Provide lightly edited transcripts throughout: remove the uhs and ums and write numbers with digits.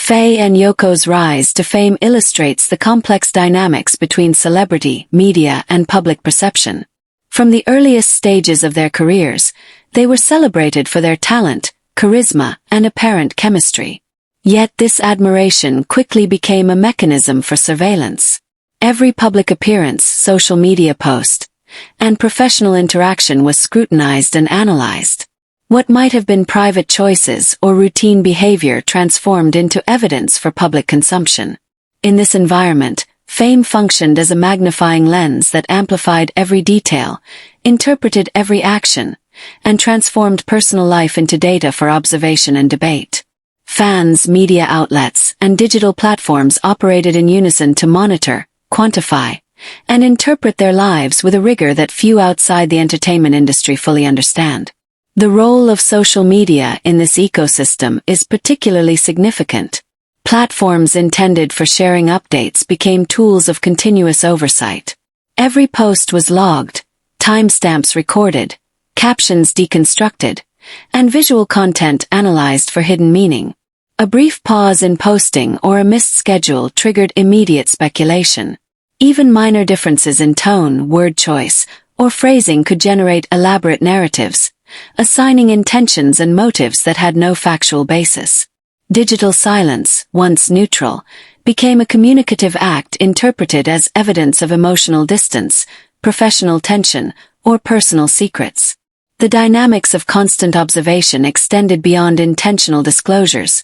Faye and Yoko's rise to fame illustrates the complex dynamics between celebrity, media, and public perception. From the earliest stages of their careers, they were celebrated for their talent, charisma, and apparent chemistry. Yet this admiration quickly became a mechanism for surveillance. Every public appearance, social media post, and professional interaction was scrutinized and analyzed. What might have been private choices or routine behavior transformed into evidence for public consumption. In this environment, fame functioned as a magnifying lens that amplified every detail, interpreted every action, and transformed personal life into data for observation and debate. Fans, media outlets, and digital platforms operated in unison to monitor, quantify, and interpret their lives with a rigor that few outside the entertainment industry fully understand. The role of social media in this ecosystem is particularly significant. Platforms intended for sharing updates became tools of continuous oversight. Every post was logged, timestamps recorded, captions deconstructed, and visual content analyzed for hidden meaning. A brief pause in posting or a missed schedule triggered immediate speculation. Even minor differences in tone, word choice, or phrasing could generate elaborate narratives, assigning intentions and motives that had no factual basis. Digital silence, once neutral, became a communicative act interpreted as evidence of emotional distance, professional tension, or personal secrets. The dynamics of constant observation extended beyond intentional disclosures.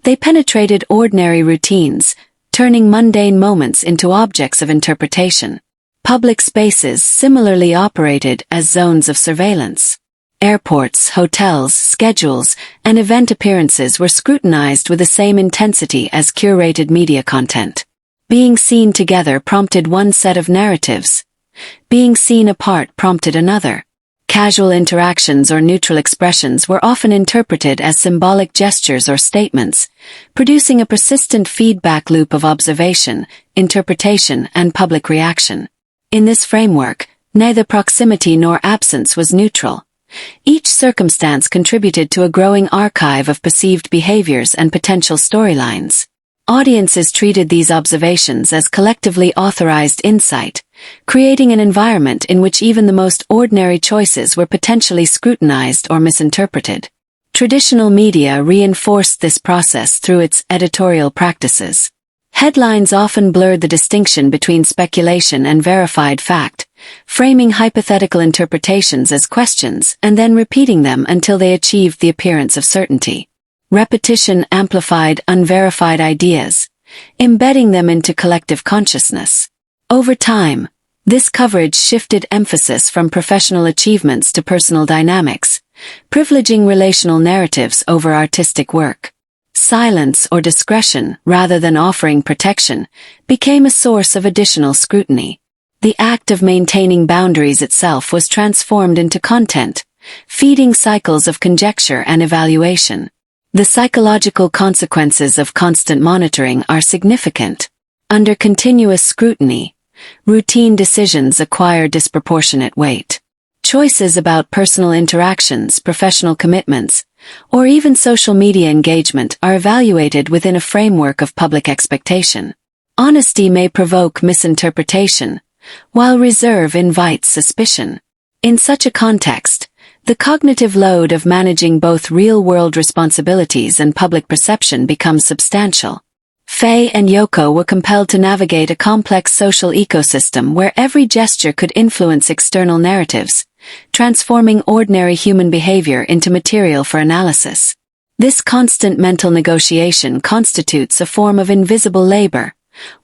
They penetrated ordinary routines, turning mundane moments into objects of interpretation. Public spaces similarly operated as zones of surveillance. Airports, hotels, schedules, and event appearances were scrutinized with the same intensity as curated media content. Being seen together prompted one set of narratives. Being seen apart prompted another. Casual interactions or neutral expressions were often interpreted as symbolic gestures or statements, producing a persistent feedback loop of observation, interpretation, and public reaction. In this framework, neither proximity nor absence was neutral. Each circumstance contributed to a growing archive of perceived behaviors and potential storylines. Audiences treated these observations as collectively authorized insight, creating an environment in which even the most ordinary choices were potentially scrutinized or misinterpreted. Traditional media reinforced this process through its editorial practices. Headlines often blurred the distinction between speculation and verified fact, framing hypothetical interpretations as questions and then repeating them until they achieved the appearance of certainty. Repetition amplified unverified ideas, embedding them into collective consciousness. Over time, this coverage shifted emphasis from professional achievements to personal dynamics, privileging relational narratives over artistic work. Silence or discretion, rather than offering protection, became a source of additional scrutiny. The act of maintaining boundaries itself was transformed into content, feeding cycles of conjecture and evaluation. The psychological consequences of constant monitoring are significant. Under continuous scrutiny, routine decisions acquire disproportionate weight. Choices about personal interactions, professional commitments, or even social media engagement are evaluated within a framework of public expectation. Honesty may provoke misinterpretation, while reserve invites suspicion. In such a context, the cognitive load of managing both real-world responsibilities and public perception becomes substantial. Faye and Yoko were compelled to navigate a complex social ecosystem where every gesture could influence external narratives, transforming ordinary human behavior into material for analysis. This constant mental negotiation constitutes a form of invisible labor,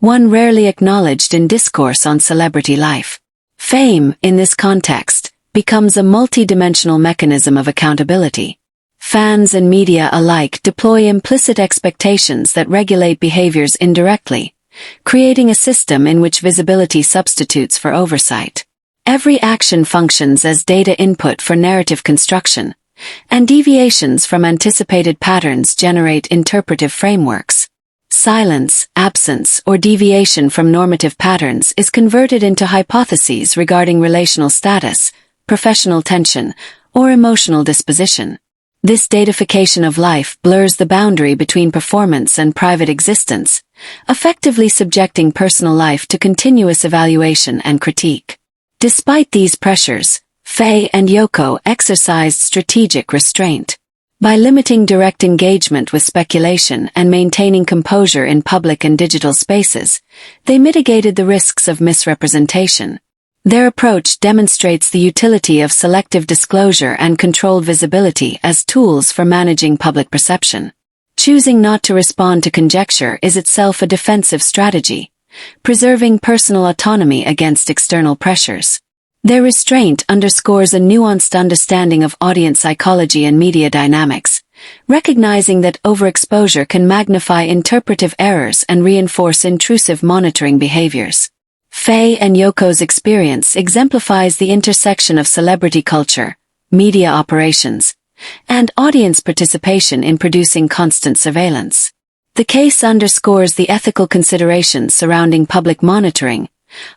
one rarely acknowledged in discourse on celebrity life. Fame, in this context, becomes a multidimensional mechanism of accountability. Fans and media alike deploy implicit expectations that regulate behaviors indirectly, creating a system in which visibility substitutes for oversight. Every action functions as data input for narrative construction, and deviations from anticipated patterns generate interpretive frameworks. Silence, absence, or deviation from normative patterns is converted into hypotheses regarding relational status, professional tension, or emotional disposition. This datafication of life blurs the boundary between performance and private existence, effectively subjecting personal life to continuous evaluation and critique. Despite these pressures, Faye and Yoko exercised strategic restraint. By limiting direct engagement with speculation and maintaining composure in public and digital spaces, they mitigated the risks of misrepresentation. Their approach demonstrates the utility of selective disclosure and controlled visibility as tools for managing public perception. Choosing not to respond to conjecture is itself a defensive strategy, preserving personal autonomy against external pressures. Their restraint underscores a nuanced understanding of audience psychology and media dynamics, recognizing that overexposure can magnify interpretive errors and reinforce intrusive monitoring behaviors. Faye and Yoko's experience exemplifies the intersection of celebrity culture, media operations, and audience participation in producing constant surveillance. The case underscores the ethical considerations surrounding public monitoring,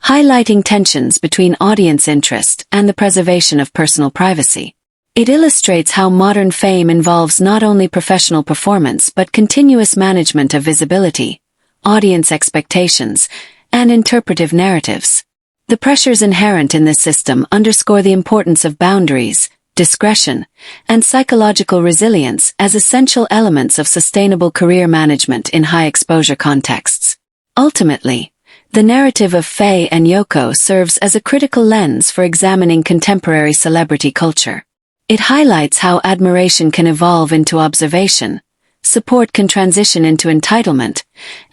highlighting tensions between audience interest and the preservation of personal privacy. It illustrates how modern fame involves not only professional performance but continuous management of visibility, audience expectations, and interpretive narratives. The pressures inherent in this system underscore the importance of boundaries, discretion, and psychological resilience as essential elements of sustainable career management in high-exposure contexts. Ultimately, the narrative of Faye and Yoko serves as a critical lens for examining contemporary celebrity culture. It highlights how admiration can evolve into observation, support can transition into entitlement,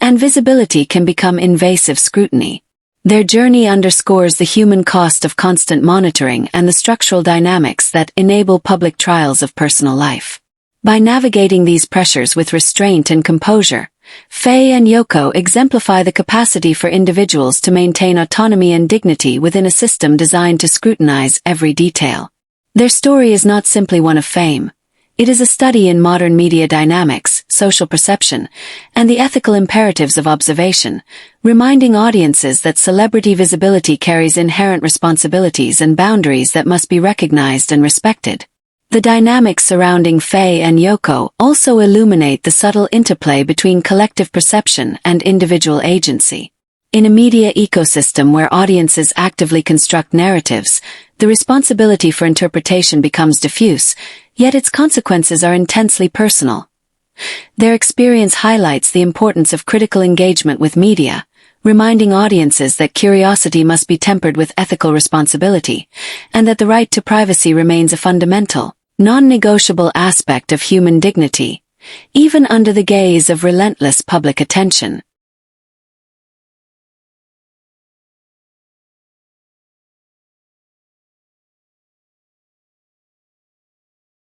and visibility can become invasive scrutiny. Their journey underscores the human cost of constant monitoring and the structural dynamics that enable public trials of personal life. By navigating these pressures with restraint and composure, Faye and Yoko exemplify the capacity for individuals to maintain autonomy and dignity within a system designed to scrutinize every detail. Their story is not simply one of fame. It is a study in modern media dynamics, social perception, and the ethical imperatives of observation, reminding audiences that celebrity visibility carries inherent responsibilities and boundaries that must be recognized and respected. The dynamics surrounding Faye and Yoko also illuminate the subtle interplay between collective perception and individual agency. In a media ecosystem where audiences actively construct narratives, the responsibility for interpretation becomes diffuse, yet its consequences are intensely personal. Their experience highlights the importance of critical engagement with media, reminding audiences that curiosity must be tempered with ethical responsibility, and that the right to privacy remains a fundamental, non-negotiable aspect of human dignity, even under the gaze of relentless public attention.